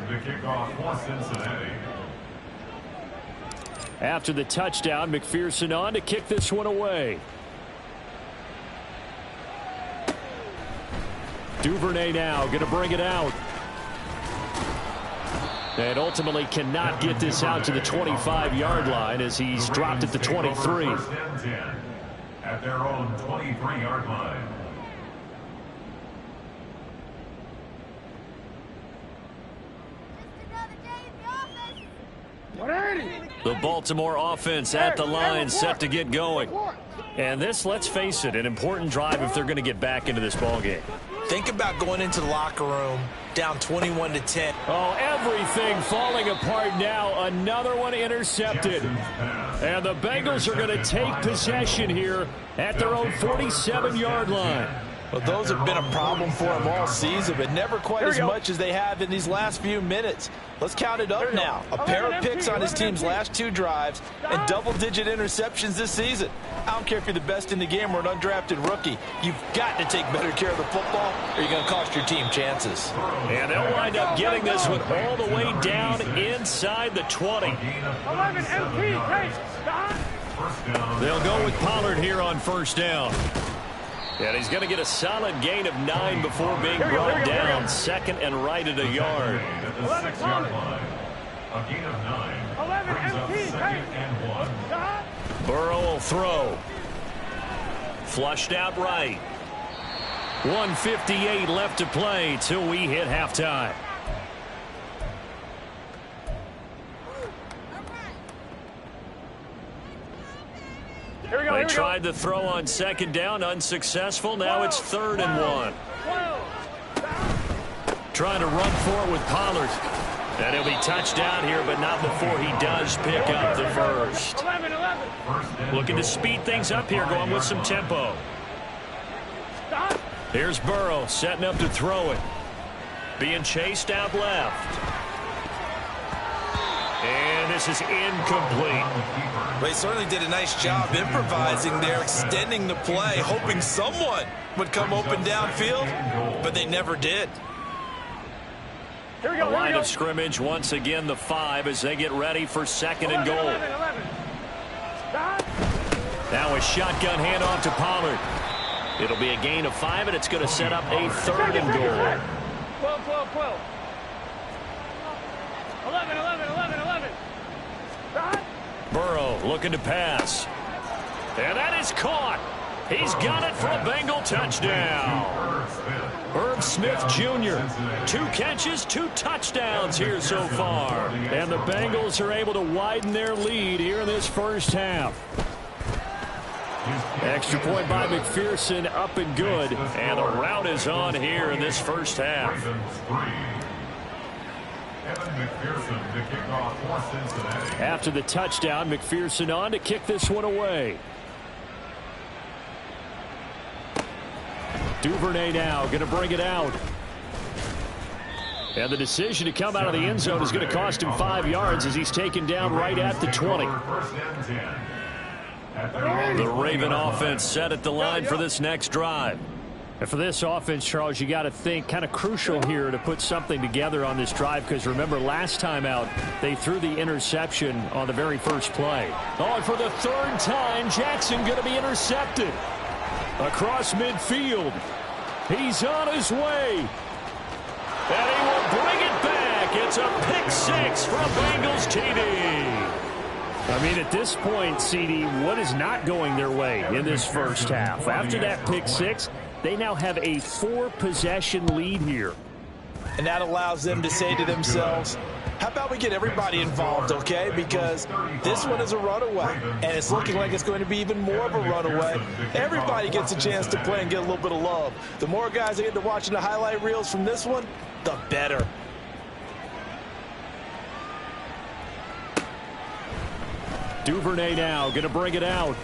the kickoff for Cincinnati. After the touchdown, McPherson on to kick this one away. Duvernay now going to bring it out. And ultimately cannot get this out to the 25-yard line as he's dropped at the 23. At their own 23-yard line. The Baltimore offense at the line set to get going. And this, let's face it, an important drive if they're going to get back into this ballgame. Think about going into the locker room down 21-10. Oh, everything falling apart now. Another one intercepted. And the Bengals are going to take possession here at their own 47-yard line. Well, those have been a problem for them all season, but never quite as much as they have in these last few minutes. Let's count it up now. A pair of picks on his team's last 2 drives and double-digit interceptions this season. I don't care if you're the best in the game or an undrafted rookie. You've got to take better care of the football or you're going to cost your team chances. And they'll wind up getting this one all the way down inside the 20. 11 MP, They'll go with Pollard here on first down. And he's going to get a solid gain of 9 before being brought down. Second and right at a yard. At the 6-yard line. A gain of 9. 11 MP, and 1. Burrow will throw. Flushed out right. 1:58 left to play till we hit halftime. They tried the throw on second down, unsuccessful. Now it's 3rd and 1. Trying to run for it with Pollard. And he'll be touched down here, but not before he does pick up the first. Looking to speed things up here, going with some tempo. Here's Burrow setting up to throw it. Being chased out left. And this is incomplete. They certainly did a nice job improvising there, extending the play, hoping someone would come open downfield, but they never did. A line of scrimmage once again, the 5 as they get ready for 2nd and goal. Now a shotgun handoff to Pollard. It'll be a gain of 5, and it's going to set up a 3rd and goal. 12. 11. Burrow looking to pass. And that is caught. He's got it for a Bengal touchdown. Herb Smith Jr. 2 catches, 2 touchdowns here so far. And the Bengals are able to widen their lead here in this first half. Extra point by McPherson, up and good. And the route is on here in this first half. After the touchdown, McPherson on to kick this one away. Duvernay now going to bring it out. And the decision to come out of the end zone is going to cost him 5 yards as he's taken down right at the 20. The Raven offense set at the line for this next drive. And for this offense, Charles, you got to think kind of crucial here to put something together on this drive, because remember last time out they threw the interception on the very first play. Oh, and for the 3rd time, Jackson going to be intercepted across midfield. He's on his way. And he will bring it back. It's a pick 6 from Bengals TD. I mean, at this point, CD, what is not going their way in this first half? After that pick 6, they now have a 4-possession lead here. And that allows them to say to themselves, how about we get everybody involved, okay? Because this one is a runaway, and it's looking like it's going to be even more of a runaway. Everybody gets a chance to play and get a little bit of love. The more guys that get to watching the highlight reels from this one, the better. Duvernay now going to bring it out.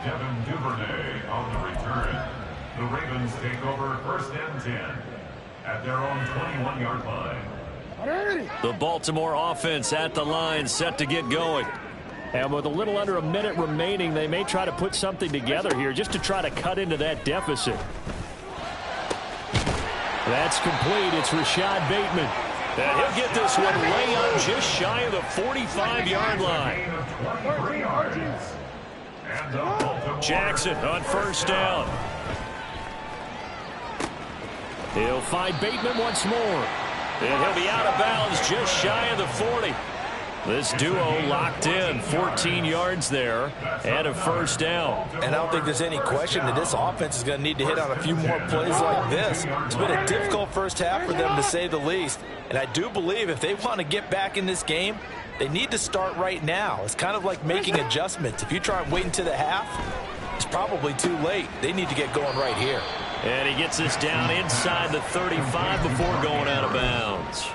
Devin Duvernay on the return. The Ravens take over 1st and 10 at their own 21-yard line. The Baltimore offense at the line, set to get going. And with a little under a minute remaining, they may try to put something together here just to try to cut into that deficit. That's complete. It's Rashad Bateman. And he'll get this one way up just shy of the 45-yard line. Jackson on first down. He'll find Bateman once more. And he'll be out of bounds just shy of the 40. This duo locked in, 14 yards there and a first down. And I don't think there's any question that this offense is going to need to hit on a few more plays like this. It's been a difficult first half for them, to say the least. And I do believe if they want to get back in this game, they need to start right now. It's kind of like making adjustments. If you try and wait until the half, it's probably too late. They need to get going right here. And he gets this down inside the 35 before going out of bounds.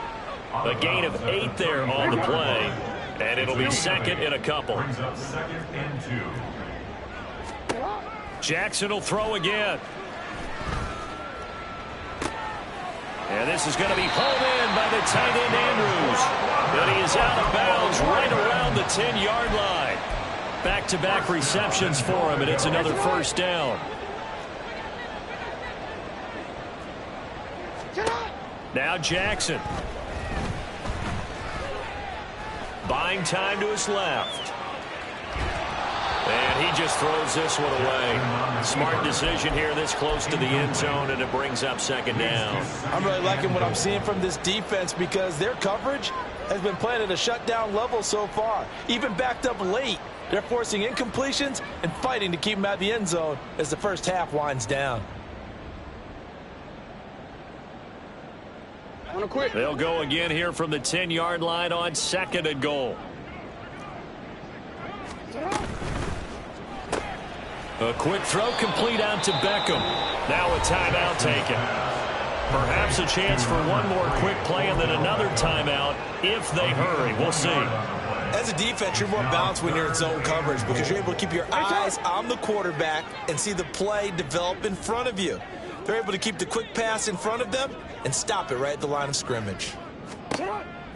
A gain of 8 there on the play, and it'll be second and a couple. Jackson will throw again. And this is going to be pulled in by the tight end Andrews. But he is out of bounds right around the 10-yard line. Back-to-back receptions for him, and it's another first down. Now Jackson. Buying time to his left. And he just throws this one away. Smart decision here this close to the end zone, and it brings up second down. I'm really liking what I'm seeing from this defense because their coverage has been playing at a shutdown level so far. Even backed up late, they're forcing incompletions and fighting to keep them out of the end zone as the first half winds down. They'll go again here from the 10-yard line on second and goal. A quick throw complete out to Beckham. Now a timeout taken. Perhaps a chance for one more quick play and then another timeout if they hurry. We'll see. As a defense, you're more balanced when you're in zone coverage because you're able to keep your eyes on the quarterback and see the play develop in front of you. They're able to keep the quick pass in front of them and stop it right at the line of scrimmage.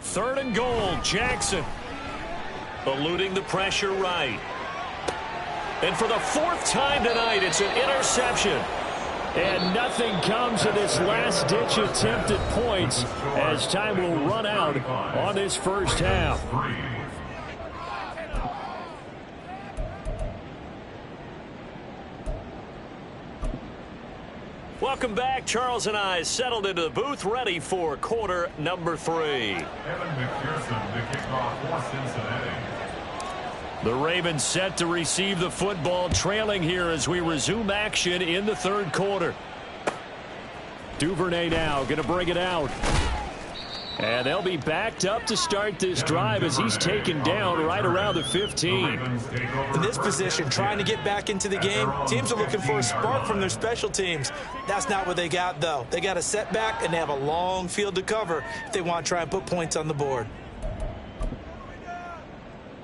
Third and goal, Jackson. Eluding the pressure right. And for the fourth time tonight, it's an interception. And nothing comes of this last-ditch attempt at points as time will run out on this first half. Welcome back. Charles and I settled into the booth, ready for quarter number 3. Evan McPherson to kick off for Cincinnati. The Ravens set to receive the football, trailing here as we resume action in the third quarter. Duvernay now going to bring it out. And they'll be backed up to start this drive as he's taken down right around the 15. In this position, trying to get back into the game, teams are looking for a spark from their special teams. That's not what they got, though. They got a setback, and they have a long field to cover if they want to try and put points on the board.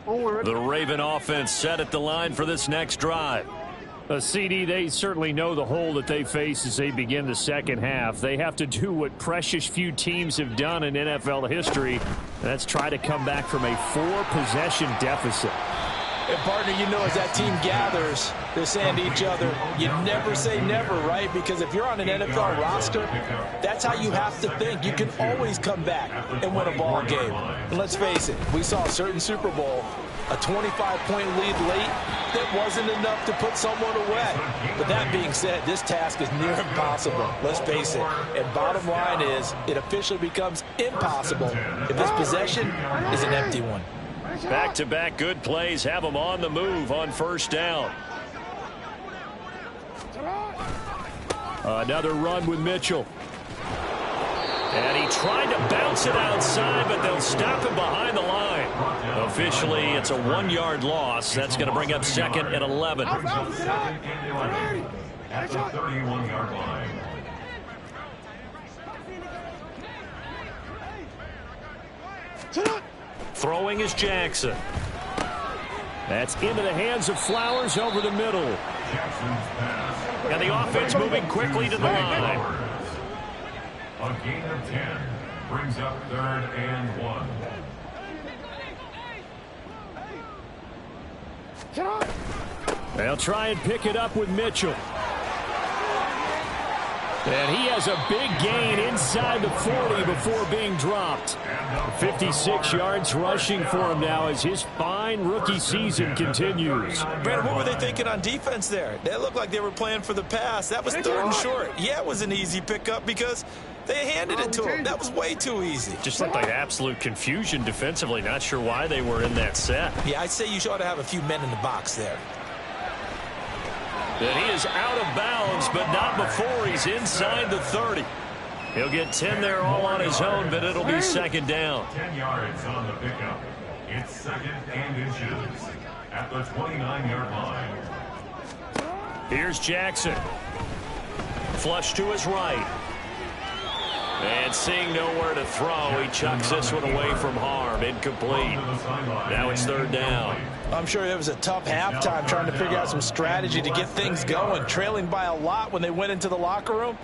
The Raven offense set at the line for this next drive. CD, they certainly know the hole that they face as they begin the second half. They have to do what precious few teams have done in NFL history. That's try to come back from a 4-possession deficit. And, partner, you know as that team gathers, they're saying to each other, you never say never, right? Because if you're on an NFL roster, that's how you have to think. You can always come back and win a ball game. And let's face it, we saw a certain Super Bowl, a 25-point lead late, that wasn't enough to put someone away. But that being said, this task is near impossible. Let's face it. And bottom line is, it officially becomes impossible if this possession is an empty one. Back-to-back good plays have them on the move on first down. Another run with Mitchell. And he tried to bounce it outside, but they'll stop him behind the line. Officially, it's a 1-yard loss. That's going to bring up second and 11. At the 31-yard line. Throwing is Jackson. That's into the hands of Flowers over the middle. And the offense moving quickly to the line. A gain of 10 brings up third and 1. They'll try and pick it up with Mitchell. And he has a big gain inside the 40 before being dropped. 56 yards rushing for him now as his fine rookie season continues. Brandon, what were they thinking on defense there? They looked like they were playing for the pass. That was 3rd and short. Yeah, it was an easy pickup because they handed it to him. That was way too easy. Just looked like absolute confusion defensively. Not sure why they were in that set. Yeah, I'd say you ought to have a few men in the box there. And he is out of bounds, but not before he's inside the 30. He'll get 10 there all on his own, but it'll be 2nd down. 10 yards on the pickup. It's 2nd and inches at the 29-yard line. Here's Jackson. Flush to his right. And seeing nowhere to throw, he chucks this one away from harm. Incomplete. Now it's 3rd down. I'm sure it was a tough halftime trying to figure out some strategy to get things going. Trailing by a lot when they went into the locker room.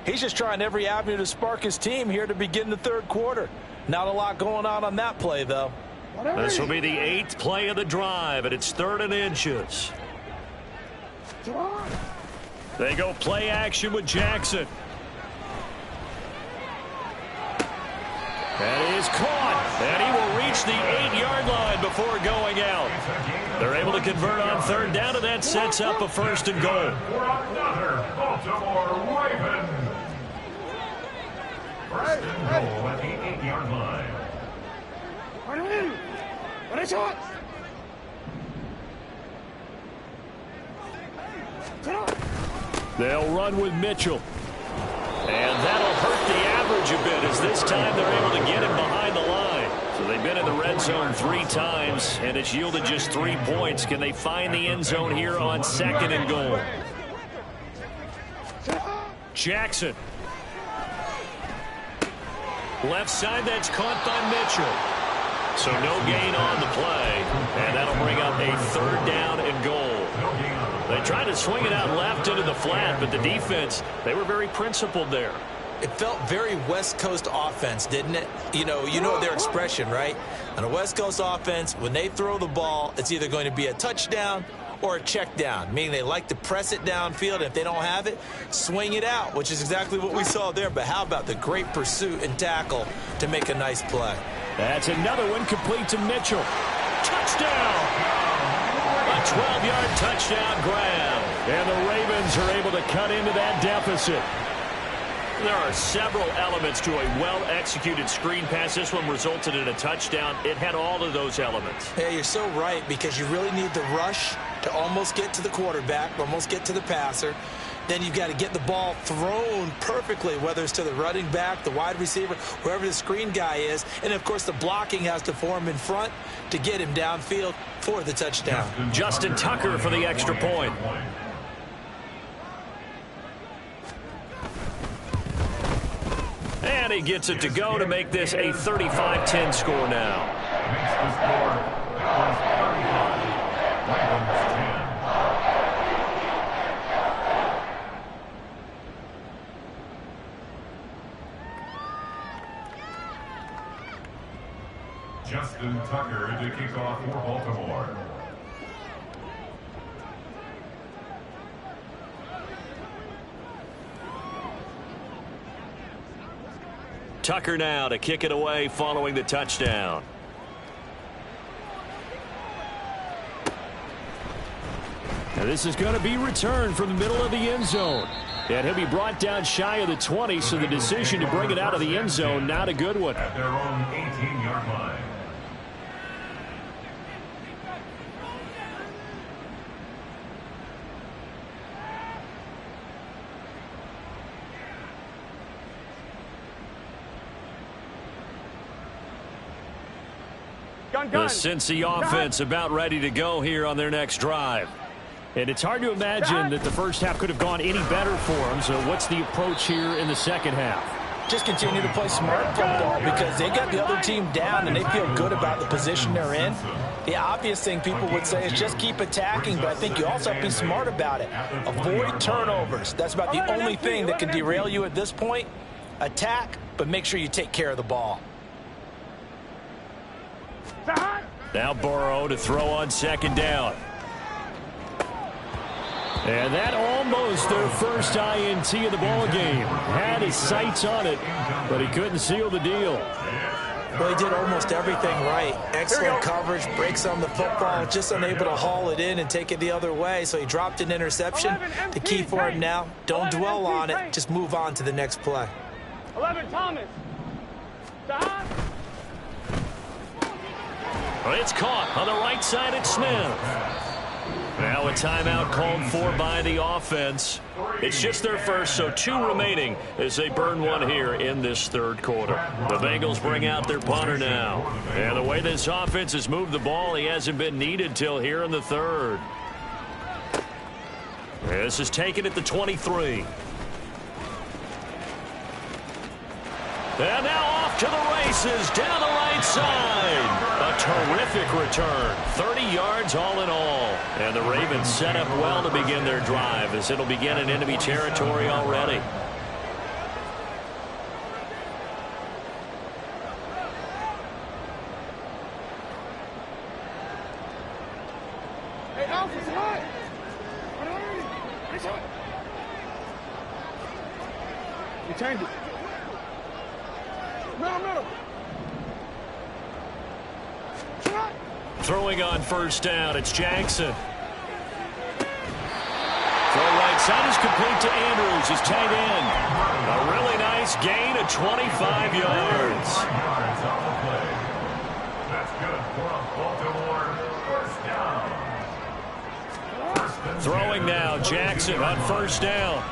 He's just trying every avenue to spark his team here to begin the 3rd quarter. Not a lot going on that play, though. This will be the 8th play of the drive, and it's 3rd and inches. They go play action with Jackson. That is caught, and he will reach the 8-yard line before going out. They're able to convert on 3rd down, and that sets up a 1st and goal. For another Baltimore Raven. 1st and goal at the 8-yard line. They'll run with Mitchell. And that'll hurt the average a bit as this time they're able to get him behind the line. So they've been in the red zone 3 times, and it's yielded just 3 points. Can they find the end zone here on 2nd and goal? Jackson. Left side, that's caught by Mitchell. So no gain on the play, and that'll bring up a 3rd down and goal. They tried to swing it out left into the flat, but the defense, they were very principled there. It felt very West Coast offense, didn't it? You know their expression, right? On a West Coast offense, when they throw the ball, it's either going to be a touchdown or a check down, meaning they like to press it downfield, and if they don't have it, swing it out, which is exactly what we saw there. But how about the great pursuit and tackle to make a nice play? That's another one complete to Mitchell. Touchdown! A 12-yard touchdown grab. And the Ravens are able to cut into that deficit. There are several elements to a well-executed screen pass. This one resulted in a touchdown. It had all of those elements. Yeah, you're so right, because you really need the rush to almost get to the quarterback, almost get to the passer. Then you've got to get the ball thrown perfectly, whether it's to the running back, the wide receiver, wherever the screen guy is. And, of course, the blocking has to form in front to get him downfield for the touchdown. Justin Tucker for the extra point. And he gets it to go to make this a 35-10 score now. Makes the score. That was 35. Ravens 10. Justin Tucker to kick off for Baltimore. Tucker now to kick it away following the touchdown. Now this is going to be returned from the middle of the end zone. And he'll be brought down shy of the 20, so the decision to bring it out of the end zone, not a good one. At their own 18-yard line. The Cincy offense about ready to go here on their next drive. And it's hard to imagine that the first half could have gone any better for them. So what's the approach here in the second half? Just continue to play smart football, because they got the other team down and they feel good about the position they're in. The obvious thing people would say is just keep attacking, but I think you also have to be smart about it. Avoid turnovers. That's about the only thing that can derail you at this point. Attack, but make sure you take care of the ball. Now Burrow to throw on second down. And that almost their first INT of the ball game. Had his sights on it, but he couldn't seal the deal. Well, he did almost everything right. Excellent coverage, breaks on the football, just unable to haul it in and take it the other way. So he dropped an interception. The key for him now, don't dwell on it. Just move on to the next play. 11, Thomas. Stop. It's caught on the right side at Smith. Now a timeout called for by the offense. It's just their first, so 2 remaining as they burn one here in this third quarter. The Bengals bring out their punter now. And the way this offense has moved the ball, he hasn't been needed till here in the third. This is taken at the 23. And now off to the races down the right side. A terrific return. 30 yards all in all. And the Ravens set up well to begin their drive as it'll begin in enemy territory already. Hey, Alpha, tonight. You changed it. Middle. Throwing on first down, it's Jackson. Throw right side is complete to Andrews, his tight end. A really nice gain of 25 yards. That's good for a Baltimore first down. Throwing now, Jackson on first down.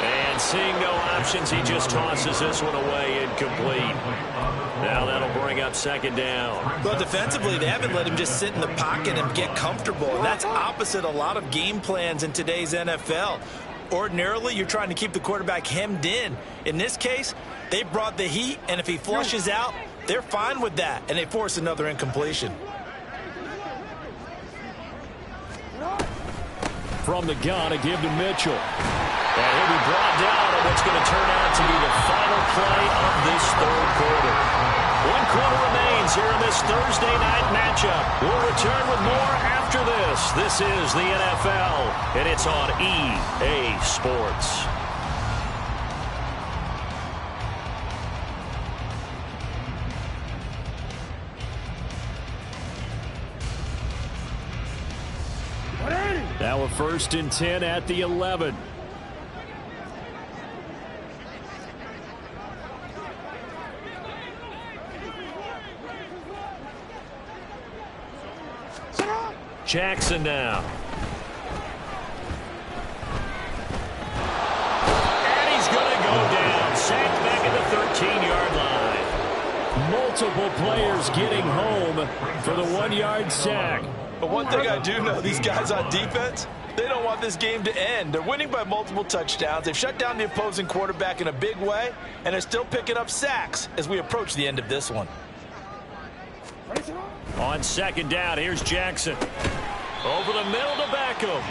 And seeing no options, he just tosses this one away incomplete. Now that'll bring up second down. Well, defensively, they haven't let him just sit in the pocket and get comfortable. And that's opposite a lot of game plans in today's NFL. Ordinarily, you're trying to keep the quarterback hemmed in. In this case, they brought the heat, and if he flushes out, they're fine with that, and they force another incompletion. From the gun, a give to Mitchell. And he'll be brought down on what's going to turn out to be the final play of this third quarter. 1 quarter remains here in this Thursday night matchup. We'll return with more after this. This is the NFL, and it's on EA Sports. Now a 1st and 10 at the 11. Jackson now. And he's going to go down. Sacked back at the 13-yard line. Multiple players getting home for the 1-yard sack. But one thing I do know, these guys on defense, they don't want this game to end. They're winning by multiple touchdowns. They've shut down the opposing quarterback in a big way, and they're still picking up sacks as we approach the end of this one. On second down, here's Jackson. Over the middle to Beckham.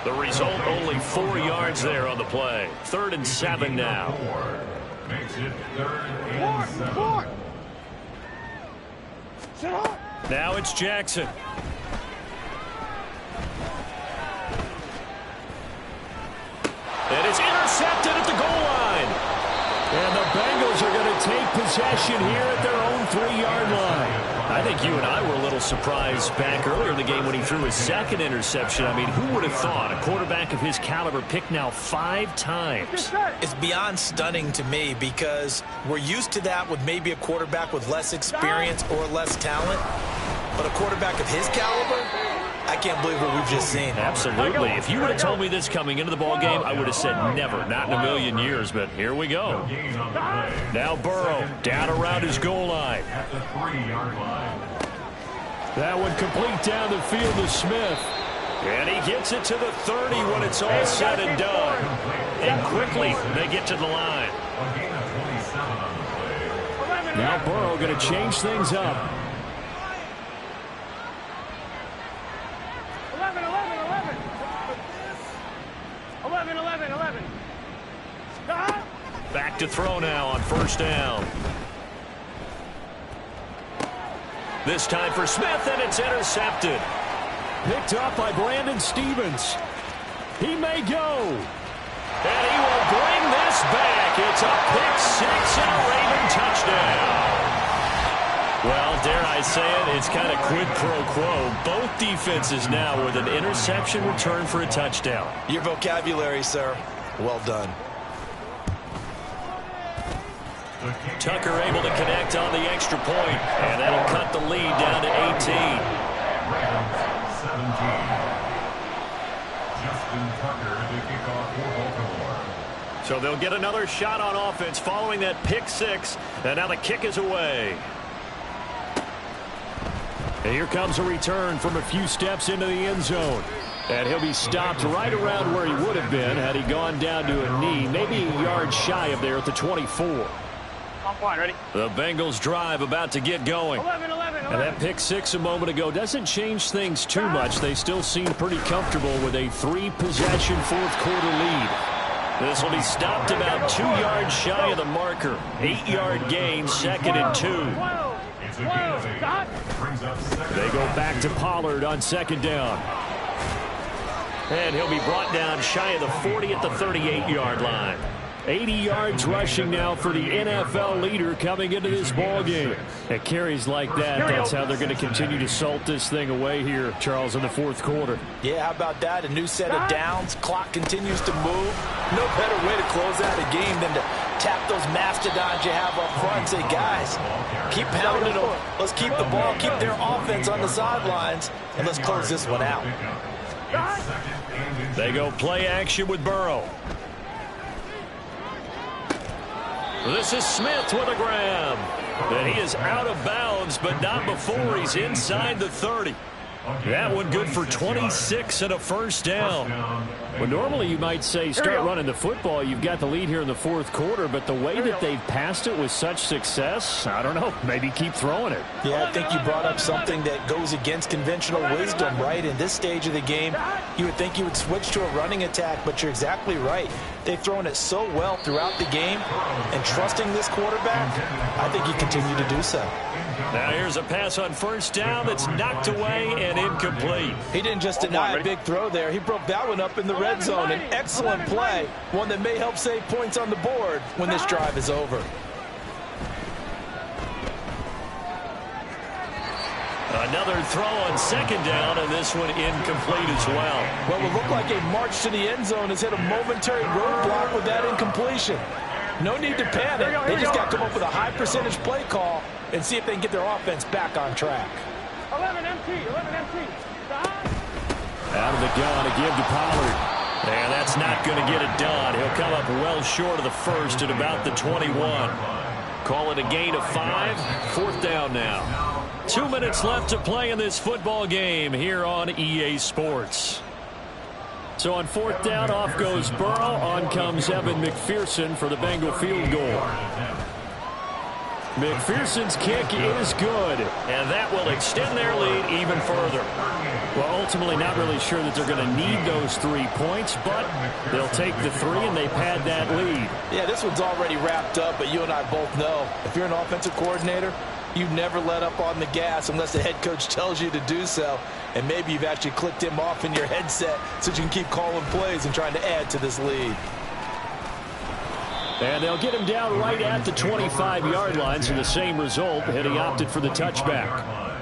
The result, only 4 yards there on the play. 3rd and 7 now. Makes it 3rd and 7. Now it's Jackson. And it's intercepted at the goal line. And the Bengals are going to take possession here at their own 3-yard line. I think you and I were a little surprised back earlier in the game when he threw his 2nd interception. I mean, who would have thought a quarterback of his caliber picked now 5 times? It's beyond stunning to me because we're used to that with maybe a quarterback with less experience or less talent. But a quarterback of his caliber, I can't believe what we've just seen. Absolutely. If you would have told me this coming into the ball game, I would have said never, not in a million years. But here we go. Now Burrow down around his goal line. At the 3-yard line. That one complete down the field to Smith. And he gets it to the 30 when it's all said and done. And quickly they get to the line. A gain of 27 on the play. Now Burrow going to change things up. 11. Back to throw now on first down. This time for Smith, and it's intercepted. Picked up by Brandon Stephens. He may go. And he will bring this back. It's a pick six and a Raven touchdown. Well, dare I say it, it's kind of quid pro quo. Both defenses now with an interception return for a touchdown. Your vocabulary, sir. Well done. Tucker able to connect on the extra point, and that'll cut the lead down to 18. Ravens 17. Justin Tucker to kick off for Baltimore. So they'll get another shot on offense following that pick six, and now the kick is away. And here comes a return from a few steps into the end zone. And he'll be stopped right around where he would have been had he gone down to a knee, maybe a yard shy of there at the 24. On point, ready? The Bengals drive about to get going. 11. And that pick six a moment ago doesn't change things too much. They still seem pretty comfortable with a 3-possession fourth-quarter lead. This will be stopped about 2 yards shy of the marker. 8-yard gain, 2nd and 2. It's a gain of 8. Brings up second. They go back to Pollard on 2nd down. And he'll be brought down shy of the 40 at the 38-yard line. 80 yards rushing now for the NFL leader coming into this ballgame. At carries like that, that's how they're going to continue to salt this thing away here, Charles, in the fourth quarter. Yeah, how about that? A new set of downs. Clock continues to move. No better way to close out a game than to tap those mastodons you have up front and say, guys, keep pounding them. Let's keep the ball, keep their offense on the sidelines, and let's close this one out. They go play action with Burrow. This is Smith with a grab. And he is out of bounds, but not before he's inside the 30. That one good for 26 and a first down. Well, normally you might say start running the football. You've got the lead here in the fourth quarter, but the way that they've passed it with such success, I don't know, maybe keep throwing it. Yeah, I think you brought up something that goes against conventional wisdom, right? In this stage of the game, you would think you would switch to a running attack, but you're exactly right. They've thrown it so well throughout the game, and trusting this quarterback, I think you continue to do so. Now here's a pass on first down that's knocked away and incomplete. He didn't just deny a big throw there. He broke that one up in the red zone. An excellent play, one that may help save points on the board when this drive is over. Another throw on second down, and this one incomplete as well. Well, it looked like a march to the end zone has hit a momentary roadblock with that incompletion. No need to panic. They just got to come up with a high percentage play call and see if they can get their offense back on track. 11 MT. Out of the gun again to Pollard. And that's not going to get it done. He'll come up well short of the first at about the 21. Call it a gain of 5. Fourth down now. 2 minutes left to play in this football game here on EA Sports. So on fourth down, off goes Burrow. On comes Evan McPherson for the Bengal field goal. McPherson's kick is good. And that will extend their lead even further. Well, ultimately not really sure that they're going to need those 3 points, but they'll take the 3 and they pad that lead. Yeah, this one's already wrapped up, but you and I both know if you're an offensive coordinator, you never let up on the gas unless the head coach tells you to do so. And maybe you've actually clicked him off in your headset so you can keep calling plays and trying to add to this lead. And they'll get him down right at the 25-yard line, so the same result, and he opted for the touchback.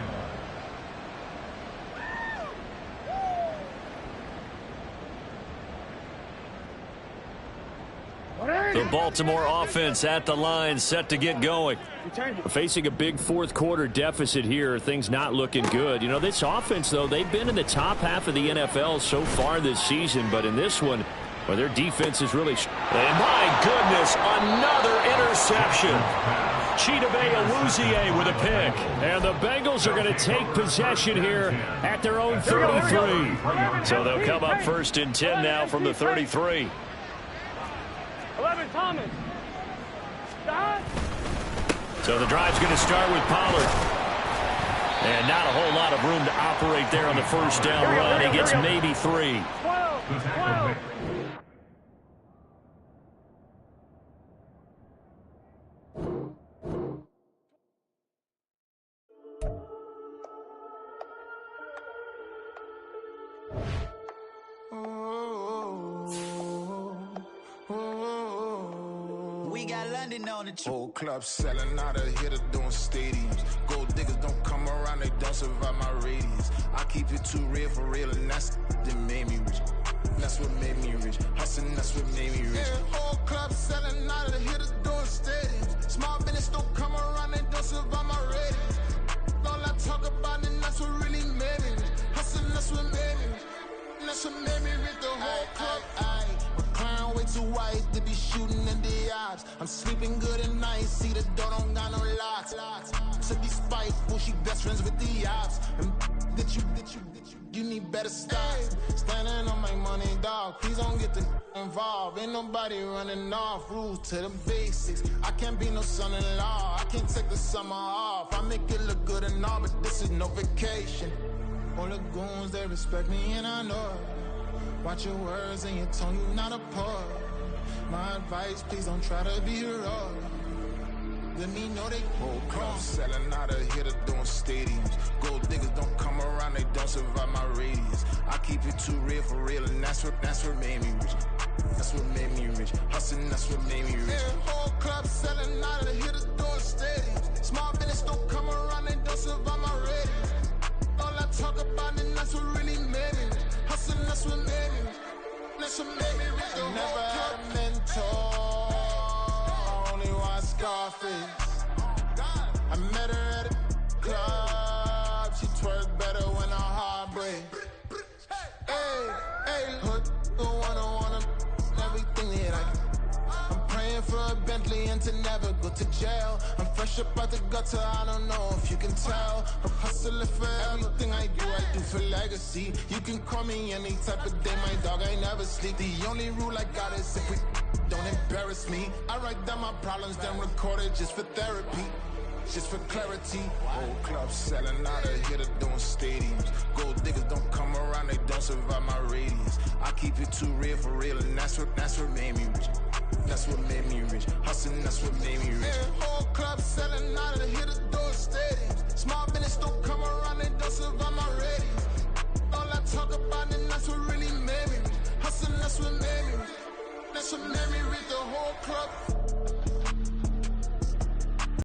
The Baltimore offense at the line, set to get going. Facing a big fourth-quarter deficit here, things not looking good. You know, this offense, though, they've been in the top half of the NFL so far this season, but in this one, well, their defense is really... And my goodness, another interception. Chidobe Awuzie with a pick. And the Bengals are going to take possession here at their own 33. So they'll come up first and 10 now from the 33. 11 Thomas. So the drive's going to start with Pollard. And not a whole lot of room to operate there on the first down run. He gets maybe 3. 12. we got London on the trip. Whole club selling out of hitter doing stadiums. Gold diggers don't come around, they don't survive my radius. I keep it too real for real, and that's that made me rich. That's what made me rich. Hustling, that's what made me rich. Yeah, whole club selling out of the hitters doing stadiums. Small business don't come around, they don't survive my radius. All I talk about, and that's what really made me rich. Hustling, that's what made me rich. That's what made me rich. The whole club. My crown way too white to be shooting in the odds. I'm sleeping good at night, see the door don't got no locks. To be spiteful, she best friends with the ops. And you need better stop. Standing on my money, dog. Please don't get involved. Ain't nobody running off. Rules to the basics. I can't be no son-in-law. I can't take the summer off. I make it look good and all, but this is no vacation. All the goons, they respect me and I know it. Watch your words and your tone, you not a poet. My advice, please don't try to be heroic. Let me know they whole club selling out of hitter doing stadiums. Gold diggers don't come around, they don't survive my radius. I keep it too real for real, and that's what made me rich. That's what made me rich. Hustling, that's what made me rich. Yeah, whole club selling out of hitters doing stadiums. Small business don't come around, they don't survive my radius. All I talk about, and that's what really made me rich. Hustling, that's what made me rich. That's what made me rich. I never had a mentor. Scarface. I met her at a club. She twerk better when her heart breaks. Hey, hood, wanna everything that I can. I'm praying for a Bentley and to never go to jail. I'm fresh up out the gutter, I don't know if you can tell. I'm hustling for everything I do for legacy. You can call me any type of day, my dog, I never sleep. The only rule I got is if we don't embarrass me. I write down my problems, then record it just for therapy, just for clarity. Whole club selling out of hitter doing stadiums. Gold diggers don't come around, they don't survive my radius. I keep it too real for real, and that's what made me rich. That's what made me rich. Hustling, that's what made me rich. Yeah, whole club selling out of the hitters doing stadiums. Small business don't come around, they don't survive my radius. All I talk about, and that's what really made me rich. Hustling, that's what made me rich. That's what made me read the whole club.